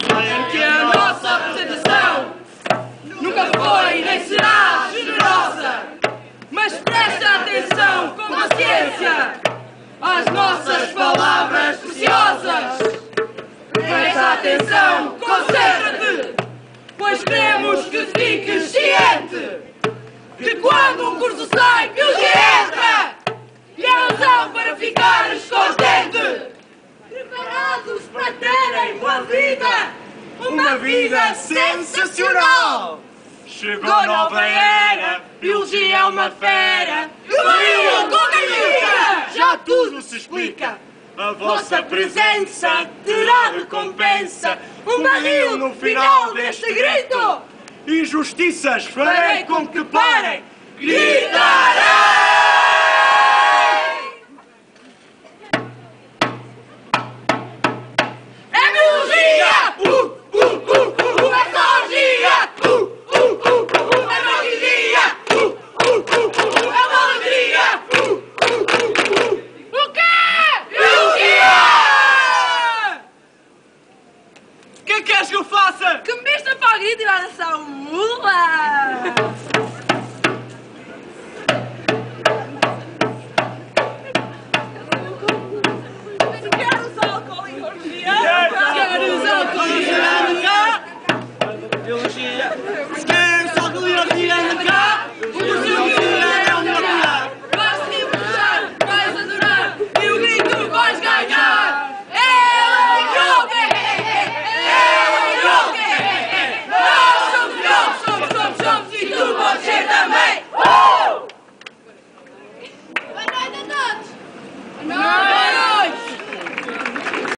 Em que a nossa representação nunca foi nem será generosa. Mas presta atenção com paciência às nossas palavras preciosas. Presta atenção, concentra-te, pois queremos que fiques ciente que quando um curso sai, Biologia entra, e há razão para ficares contente. Preparados para terem uma vida sensacional. Chegou nova era, Biologia é uma fera. Barril com caminha! Já tudo se explica. A vossa presença terá recompensa. Um barril no final deste grito. Injustiças farei com que parem. Gritarei! É biologia! É biologia! É biologia! É uma alegria! O quê? Biologia! O que é que queres que eu faça? Que me viste para o grito e vai dançar o mula!